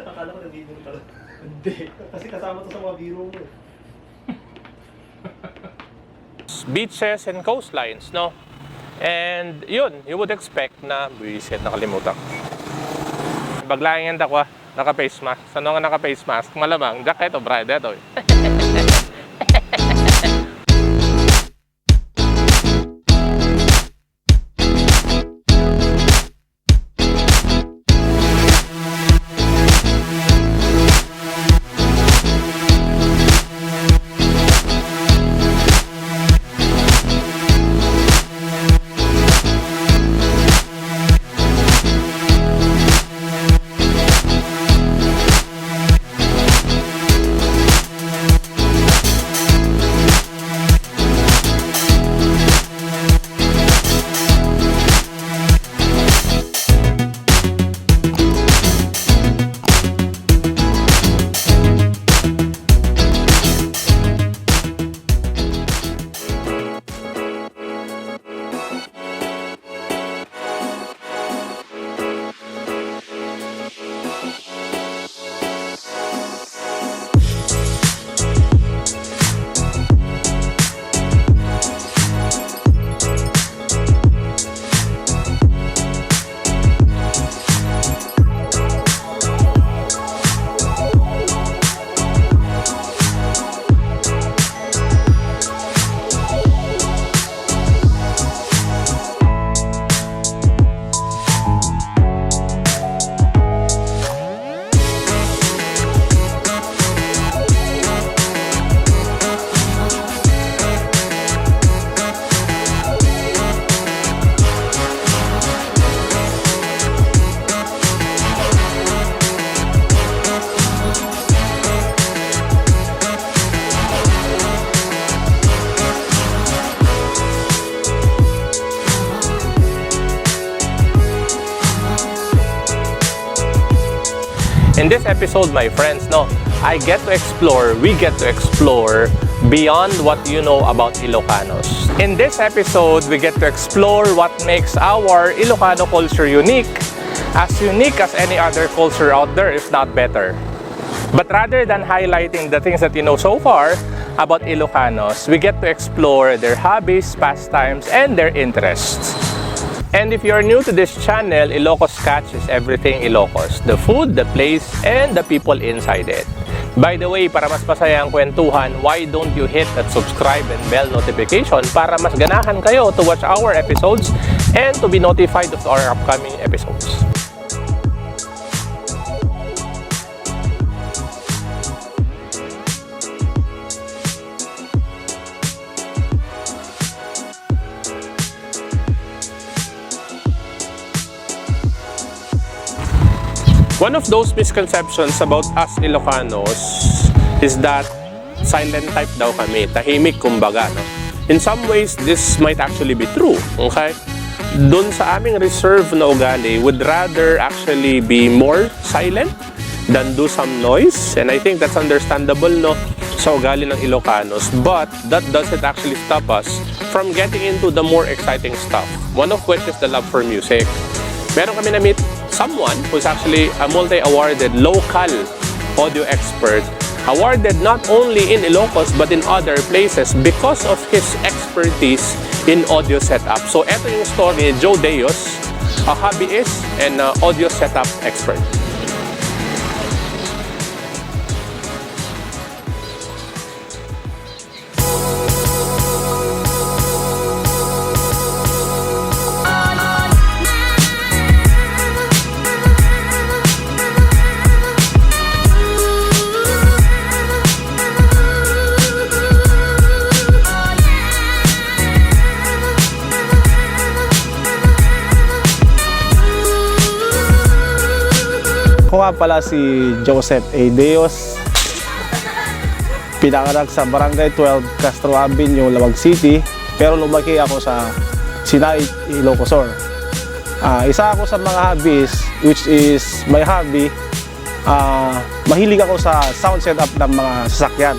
Akala ko nagbibiro ka lang. Hindi. Kasi kasama to sa mga biro mo. Beaches and coastlines, no? And yun, you would expect na buwisit, nakalimutan. Baglaing yan ako, naka-face mask. Saan nga naka-face mask? Malamang, jacket o bride, ito. In this episode, my friends, no, we get to explore beyond what you know about Ilocanos. In this episode, we get to explore what makes our Ilocano culture unique as any other culture out there, if not better. But rather than highlighting the things that you know so far about Ilocanos, we get to explore their hobbies, pastimes, and their interests. And if you're new to this channel, Ilocos catches everything Ilocos. The food, the place, and the people inside it. By the way, para mas masaya ang kwentuhan, why don't you hit that subscribe and bell notification para mas ganahan kayo to watch our episodes and to be notified of our upcoming episodes. One of those misconceptions about us Ilocanos is that silent type daw kami, tahimik kumbaga, no? In some ways, this might actually be true, okay? Doon sa aming reserve na ugali, would rather actually be more silent than do some noise. And I think that's understandable, no? Sa ugali ng Ilocanos. But that doesn't actually stop us from getting into the more exciting stuff. One of which is the love for music. Meron kami na-meet someone who's actually a multi-awarded local audio expert, awarded not only in Ilocos but in other places because of his expertise in audio setup. So eto yung story ni Joe Deos, a hobbyist and audio setup expert. Ako nga pala si Joseph A. Deos, pinanganak sa Barangay 12, Castro Avenue, Lawag City, pero lumaki ako sa Sinai, Ilocos. Isa ako sa mga hobbies, which is my hobby, mahilig ako sa sound setup ng mga sasakyan.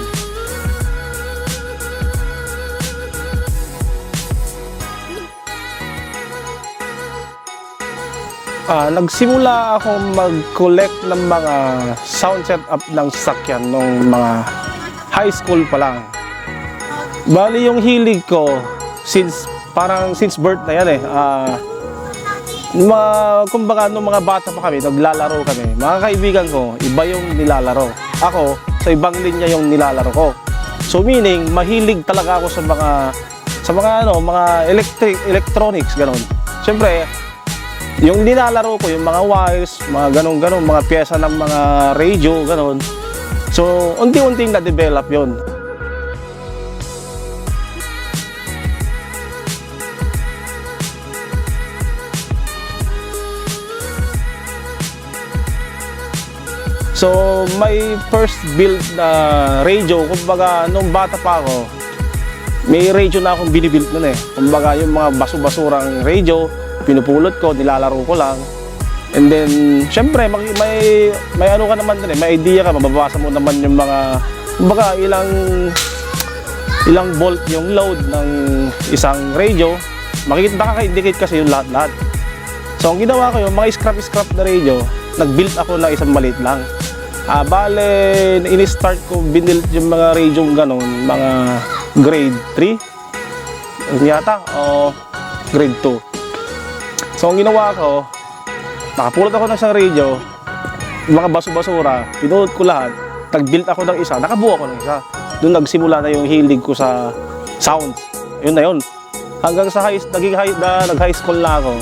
Nagsimula ako mag-collect ng mga sound setup ng sasakyan nung mga high school pa lang. Bali yung hilig ko since birth na yan eh. Kumbaga nung mga bata pa kami, naglalaro kami. Mga kaibigan ko, iba yung nilalaro. Ako, sa ibang linya yung nilalaro ko. So meaning, mahilig talaga ako sa mga electronics, ganun. Siyempre, yung nilalaro ko, yung mga wires, mga ganun, mga pyesa ng mga radio, ganun. So, unti-unting na-develop yun. So, my first build na radio, kumbaga, nung bata pa ako, may radio na akong binibuild nun eh. Kumbaga, yung mga basu-basurang radio, pinupulot ko, nilalaro ko lang. And then, syempre, may ano ka naman din eh, may idea ka, mababasa mo naman yung mga, kumbaga, ilang volt yung load ng isang radio. Nakaka-indicate kasi yung lahat-lahat. So, ang ginawa ko yung mga scrap na radio, nag-build ako na isang maliit lang. Bale, ini-start ko, binild yung mga radio ganon, mga grade 3 yata, o grade 2. So, ang ginawa ko, nakapulot ako ng isang radio, mga baso-basura, pinuot ko lahat, nag-build ako ng isa, nakabuo ako ng isa. Doon nagsimula na yung hilig ko sa sounds. Yun na yun. Hanggang sa nag-high school na ako,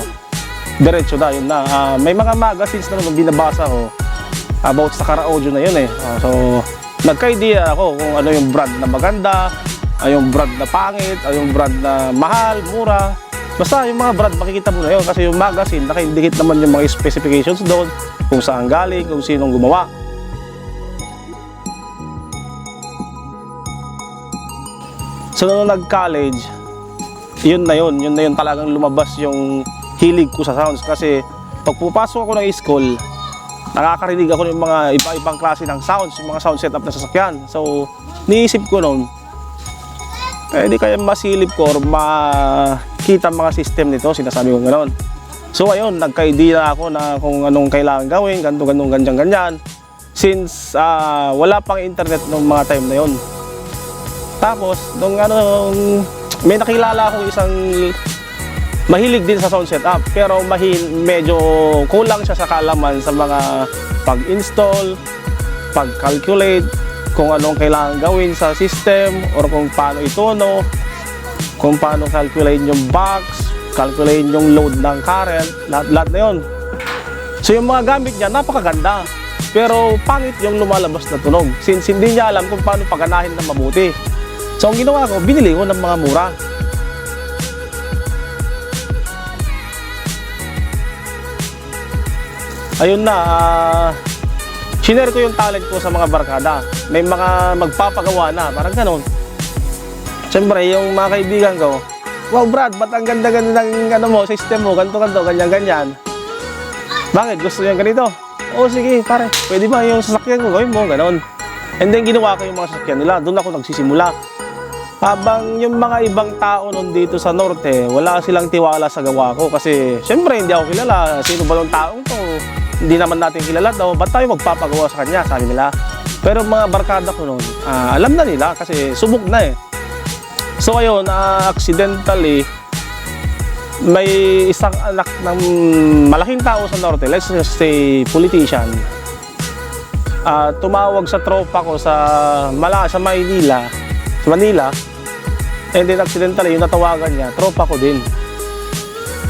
diretso na, yun na. May mga magazines na naman binabasa ko about sa car audio na yun eh. So, nagka-idea ako kung ano yung brand na maganda, yung brand na pangit, yung brand na mahal, mura. Basta yung mga brand makikita mo na yun kasi yung magazine naka-indicate naman yung mga specifications doon, kung saan galing, kung sinong gumawa. So, nung nag-college, yun na yun talagang lumabas yung hilig ko sa sounds kasi pag pupasok ako ng school, nakakarinig ako ng mga iba-ibang klase ng sounds, yung mga sound setup na sasakyan. So, niisip ko noon, di kaya masilip ko or makita mga system nito, sinasabi ko gano'n. So, ayun, nagka-idea ako na kung anong kailangan gawin, ganyan. Since wala pang internet nung mga time na yon. Tapos, may nakilala akong isang mahilig din sa sound setup, pero medyo kulang siya sa kaalaman sa mga pag-install, pag-calculate, kung anong kailangan gawin sa system, or kung paano itono, kung paano calculate yung box, calculate yung load ng current, lahat na yun. So yung mga gamit niya, napakaganda, pero pangit yung lumalabas na tunog, since hindi niya alam kung paano paganahin na mabuti. So ang ginawa ko, binili ko ng mga mura. Ayun na, shinare ko yung talent ko sa mga barkada. May mga magpapagawa na, parang ganon. Siyempre, yung mga kaibigan ko, wow Brad, ba't ang ganda-ganda ng system mo, ganito, ganyan. Bakit? Gusto niya ganito? Oo, sige, pare, pwede ba yung sasakyan ko, gawin mo, ganon. And then, ginawa ko yung mga sasakyan nila, doon ako nagsisimula. Habang yung mga ibang tao nun dito sa norte, wala silang tiwala sa gawa ko kasi siyempre hindi ako kilala. Sino ba yung taong to? Hindi naman natin kilala daw. Ba't tayo magpapagawa sa kanya? Sabi nila. Pero mga barkada ko nun, alam na nila kasi subok na eh. So ayun, accidentally, may isang anak ng malaking tao sa norte, let's just say politician, tumawag sa tropa ko sa Manila, and then accidentally yung natawagan niya, tropa ko din.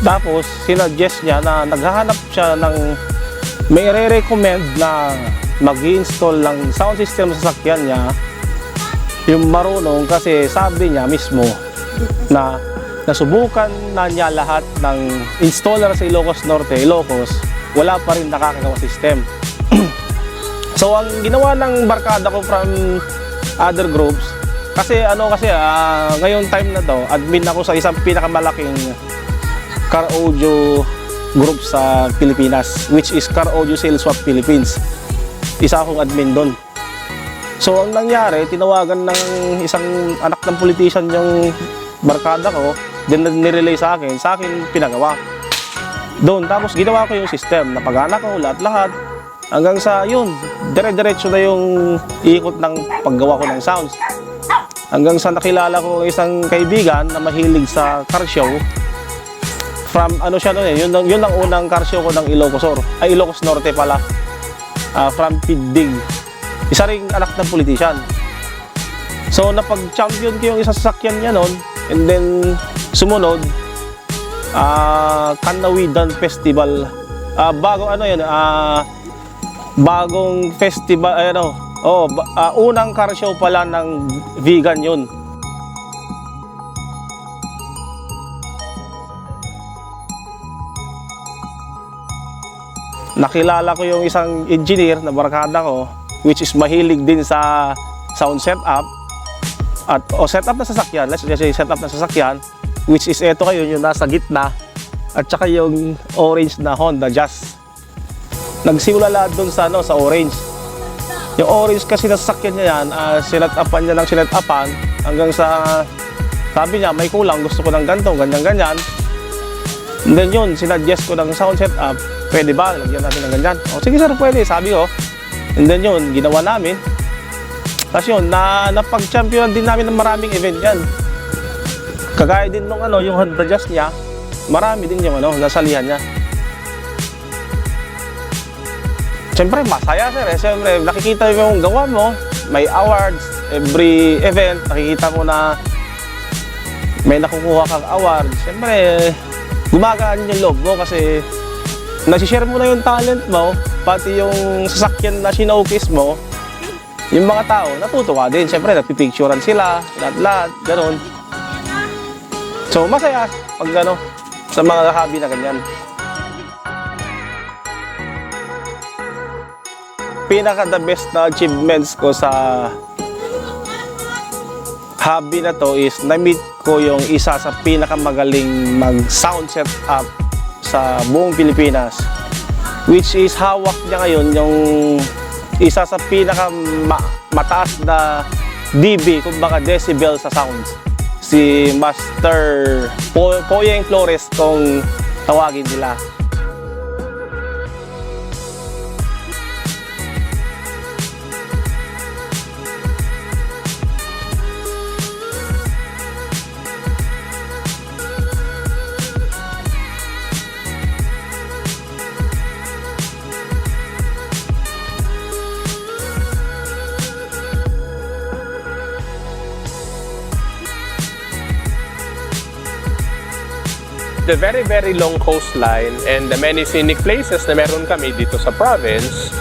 Tapos sinuggest niya na naghahanap siya ng may re-recommend na mag-i-install ng sound system sa sasakyan niya, yung marunong, kasi sabi niya mismo na nasubukan na niya lahat ng installer sa Ilocos Norte, Ilocos, wala pa rin nakakagawa system. So ang ginawa ng barkada ko from other groups, kasi ngayong time na to, admin ako sa isang pinakamalaking car audio group sa Pilipinas, which is Car Audio Sales Swap Philippines. Isa akong admin doon. So ang nangyari, tinawagan ng isang anak ng politician yung barkada ko, then nirelay sa akin pinagawa. doon. Tapos ginawa ko yung system, napagana ko lahat-lahat. Hanggang sa yun, dire-diretso na yung ikot ng paggawa ko ng sounds. Hanggang sa nakilala ko isang kaibigan na mahilig sa car show. From ano siya noon yun ang unang car show ko ng Ilocos Norte pala. From Piddig. Isa ring anak ng politician. So napag-champion ko yung isa sasakyan niya noon, and then sumunod Kanawidan Festival. Bagong festival, unang car show pala ng vegan yun. Nakilala ko yung isang engineer na barkada ko, which is mahilig din sa sound setup setup na sasakyan. Let's just say setup na sasakyan, which is eto kayo yung nasa gitna, at saka yung orange na Honda Jazz. Nagsimula lahat doon sa orange. Yung orange kasi nasasakyan niya yan, sinat-upan niya ng sinat-upan hanggang sa sabi niya may kulang, gusto ko ng ganito, ganyan. And then yun, sinuggest ko ng sound setup, pwede ba? Lagyan natin ng ganyan. O sige sir, pwede, sabi ko. And then yun, ginawa namin. Tapos yun, napag-champion din namin ng maraming event yan. Kagaya din nung yung Honda Jazz niya, marami din yung nasalihan niya. Siyempre, masaya sir. Siyempre, nakikita mo yung gawa mo. May awards. Every event, nakikita mo na may nakukuha kang awards. Siyempre, gumagaan yung loob mo kasi nasishare mo na yung talent mo, pati yung sasakyan na sinokis mo, yung mga tao, natutuwa din. Siyempre, nagpipicturean sila, lahat-lahat, gano'n. So, masaya pag sa mga hobby na ganyan. Pinaka the best na achievements ko sa hobby na to is na-meet ko yung isa sa pinakamagaling mag-sound setup sa buong Pilipinas, which is hawak niya ngayon yung isa sa mataas na dB, kumbaga decibel sa sounds, si Master Poyeng Flores kung tawagin nila. The very, very long coastline and the many scenic places na meron kami dito sa province,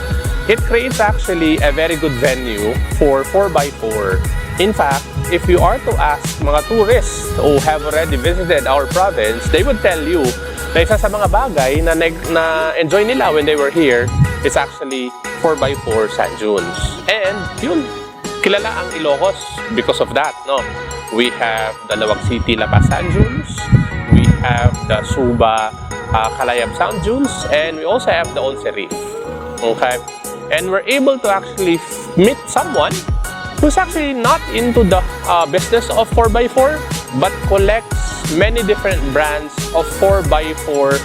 it creates actually a very good venue for 4x4. In fact, if you are to ask mga tourists who have already visited our province, they would tell you na isa sa mga bagay na enjoy nila when they were here is actually 4x4 sand dunes. And yun, kilala ang Ilocos because of that, no? We have the Lawag City La Paz sand dunes, we have the Suba Kalayab sand dunes, and we also have the Once Reef. Okay? And we're able to actually meet someone who's actually not into the business of 4x4 but collects many different brands of 4x4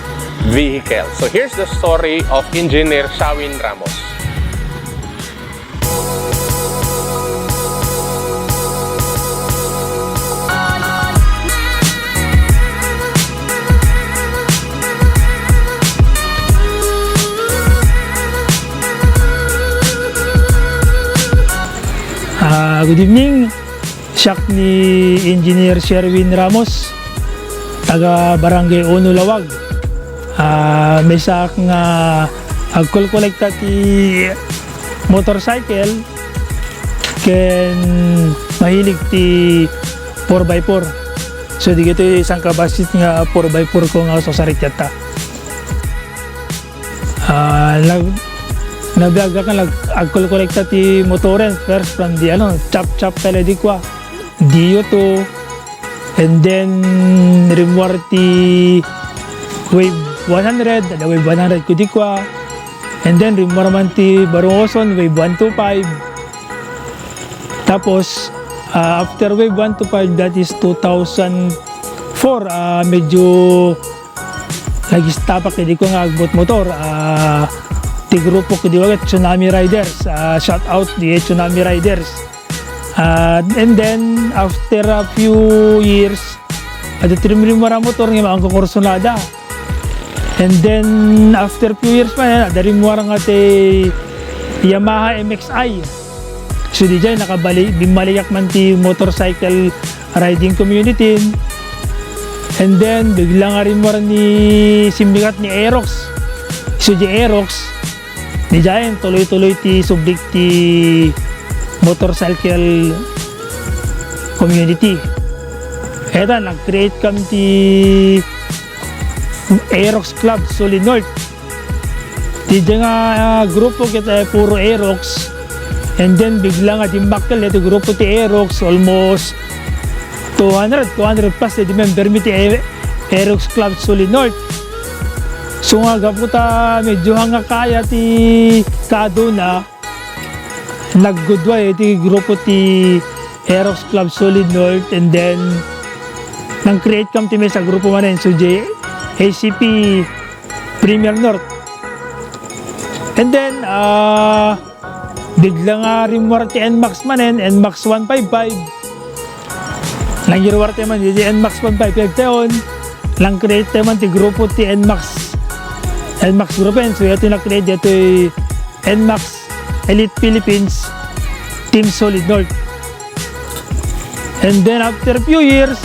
vehicles. So here's the story of Engineer Shawin Ramos. Good evening, siyak ni Engineer Shawin Ramos, taga Barangay Ono Lawag. May sak nga agkolkolekta ti motorcycle ken mahilig ti 4x4. So di gito isang kabasit nga 4x4 ko nga sa sarityata. Nagdaga ka agkolkolekta ti motoren first from the chap peledikwa diyo to, and then reward ti wave 100 ada wave 100 kudikwa, and then reward man ti Barongoson wave 125. Tapos after wave 125, that is 2004, medyo nag-stop ako di ko nga agbot motor. Ti grupo ko di wagat Tsunami Riders. Shout out di Tsunami Riders. And then after a few years, ada trimrim mara motor nga maang kukursunada. And then after few years pa yan, ada rin mo nga te Yamaha MXI. So di dyan bimaliyak man ti motorcycle riding community. And then biglang nga rin mo ni simbikat ni Aerox. So di Aerox, di dyan tuloy-tuloy ti subdik ti motorcycle community. Eto, nag-create kami ti Aerox Club Solid North. Di dyan nga grupo kita puro Aerox. And then bigla nga dimbakal ito grupo ti Aerox, almost 200 plus di member mi ti Aerox Club Solid North. So nga gaputa medyo hanga kaya ti kaduna naggudway ti grupo ti Aerox Club Solid North. And then nang create kami ti sa grupo manen so ACP Premier North. And then bigla nga rimwar ti NMAX manen, NMAX 155. Nangyirwar ti man di NMAX 155 taon. Lang create ti man ti grupo ti NMAX group. So ito na-create dito NMAX Elite Philippines Team Solid North. And then after few years,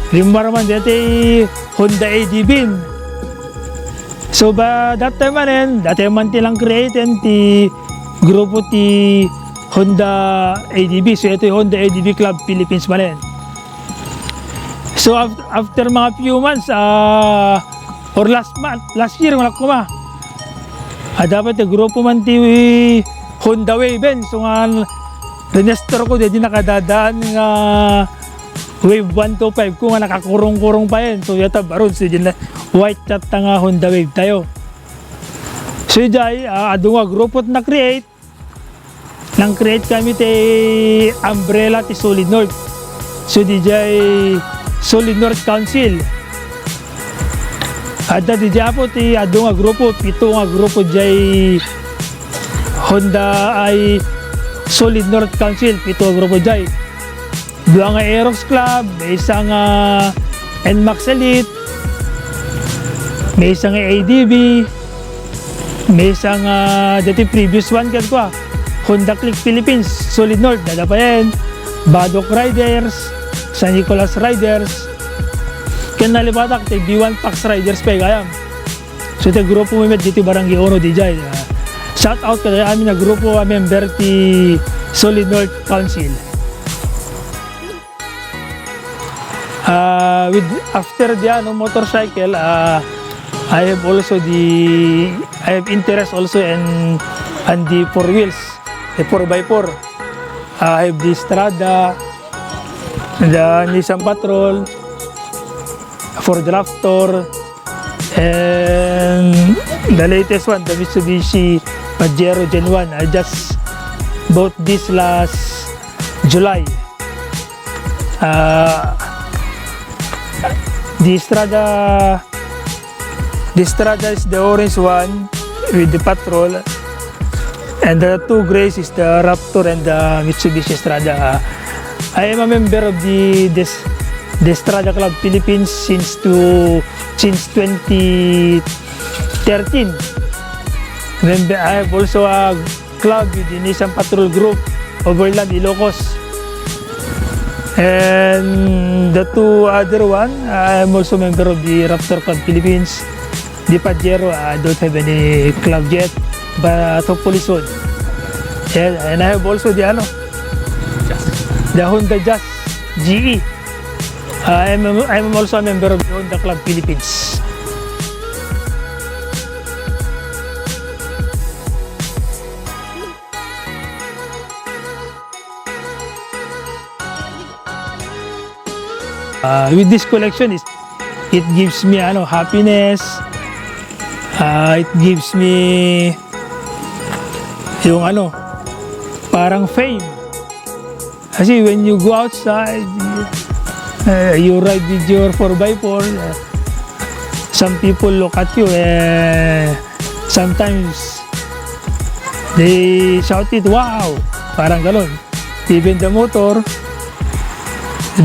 rimwar man dito Honda ADB. So ba that time man tilang create ti grupo ti Honda ADB. So ito yung Honda ADB Club Philippines man. So after mga few months or last year wala ko ma. Dapat yung grupo man ti Honda Wave. So nga renestor ko di nakadadaan nga Wave 125 ko nga nakakurong-kurong pa yan. So yata baron so dyan na white chat nga Honda Wave tayo. So jay ado nga grupo na create. Nang create kami ti umbrella ti Solid North. So di jay Solid North Council. Ada di jay po ti ado nga grupo, pito nga grupo jay Honda ay Solid North Council, pito nga grupo jay. Dua nga Aerox Club, may isang NMAX Elite, may isang ADB, may isang dati previous one kan ko Honda Click Philippines Solid North, dada pa yan, Badok Riders, San Nicolas Riders, kan nalibatak te B1 Pax Riders pa kayam. So te grupo mo met dito barangay Ono DJ. Shout out kada amin na grupo member ti Solid North Council. With after the motorcycle, I have interest also in the four wheels, the 4x4. I have the Strada, the Nissan Patrol, Ford Raptor, and the latest one, the Mitsubishi Pajero Gen 1. I just bought this last July. The Strada is the orange one with the Patrol, and the two grays is the Raptor and the Mitsubishi Strada. I am a member of the Strada Club Philippines since 2013. I have also a club with the Nissan Patrol Group, Overland, Ilocos. And the two other one, I am also member of the Raptor Club Philippines. The Pajero, I don't have any club yet, but hopefully soon. And I have also the Honda Jazz GE. I am also a member of the Honda Club Philippines. With this collection, it gives me happiness. It gives me yung parang fame. Kasi when you go outside, you ride with your 4x4. some people look at you and sometimes they shout it, wow, parang galon. Even the motor,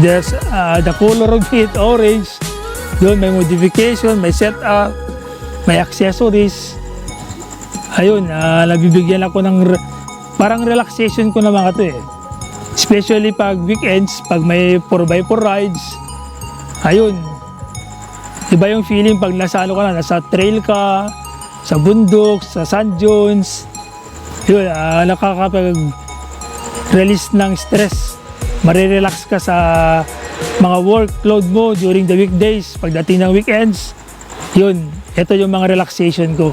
there's the color of it, orange. Doon may modification, may setup, may accessories. Ayun, nabibigyan ako ng parang relaxation ko naman ito eh. Especially pag weekends, pag may 4x4 rides. Ayun, iba yung feeling pag nasa nasa trail ka, sa bundok, sa sand dunes. Yun, nakakapag-release ng stress. Marirelax ka sa mga workload mo during the weekdays. Pagdating ng weekends, yun, ito yung mga relaxation ko.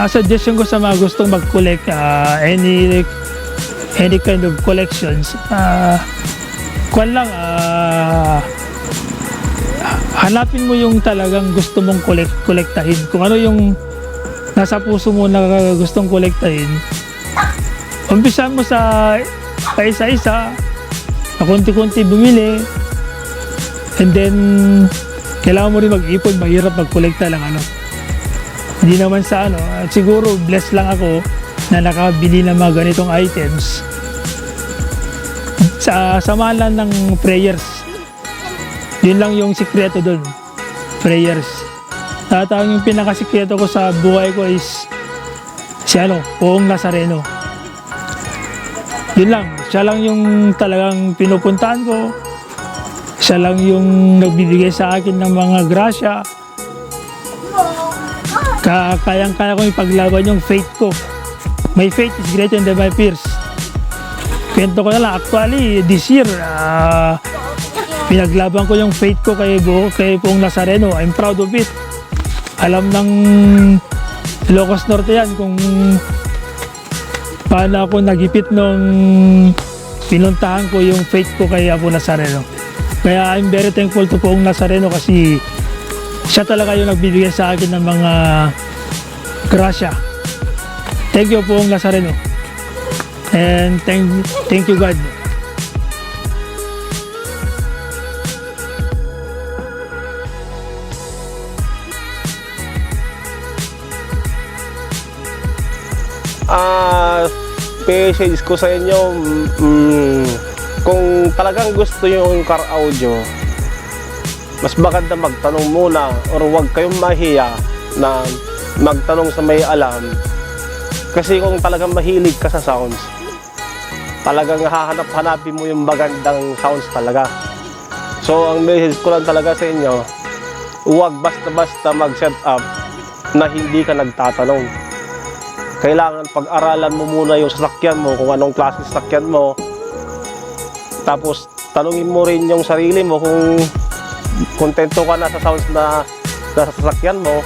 Suggestion ko sa mga gustong mag-collect any kind of collections, hanapin mo yung talagang gusto mong kolektahin. Kung ano yung nasa puso mo na gustong kolektahin, umpisa mo sa paisa-isa, konti-konti bumili, and then kailangan mo rin mag-ipon. Mahirap mag-kolekta lang hindi naman sa siguro blessed lang ako na nakabili ng mga ganitong items. Sa samalan ng prayers, yun lang yung sikreto doon, prayers. At ang pinakasikreto ko sa buhay ko is si Poong Nazareno. Yun lang, siya lang yung talagang pinupuntahan ko. Siya lang yung nagbibigay sa akin ng mga grasya. Kayang-kaya ko ipaglaban yung faith ko. My faith is greater than my fears. Kwento ko na lang, actually this year pinaglaban ko yung faith ko kay Poong Nazareno. I'm proud of it. Alam ng Ilocos Norte yan kung paano ako nagipit nung pinuntahan ko yung faith ko kay Poong Nazareno. Kaya I'm very thankful to Poong Nazareno kasi siya talaga yung nagbibigay sa akin ng mga grasya. Thank you Poong Nazareno. And thank you God. Message ko sa inyo, kung talagang gusto yung car audio, mas maganda magtanong muna or huwag kayong mahiya na magtanong sa may alam. Kasi kung talagang mahilig ka sa sounds, talagang hahanap-hanapin mo yung magandang sounds talaga. So ang message ko lang talaga sa inyo, huwag basta-basta mag-set up na hindi ka nagtatanong. Kailangan pag-aralan mo muna yung sasakyan mo, kung anong klase sasakyan mo. Tapos tanungin mo rin yung sarili mo kung kontento ka na sa sounds na sa sasakyan mo.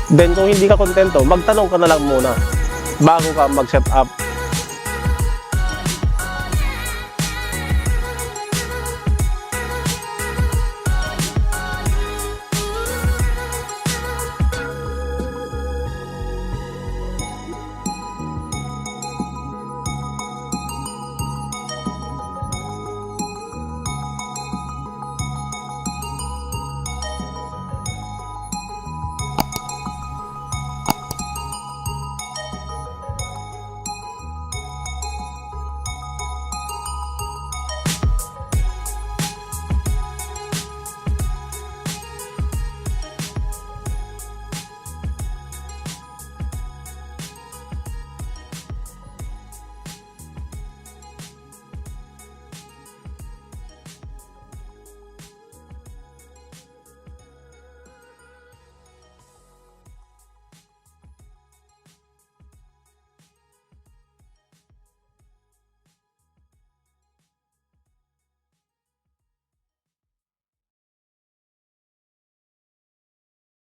Then kung hindi ka kontento, magtanong ka na lang muna bago ka mag-set up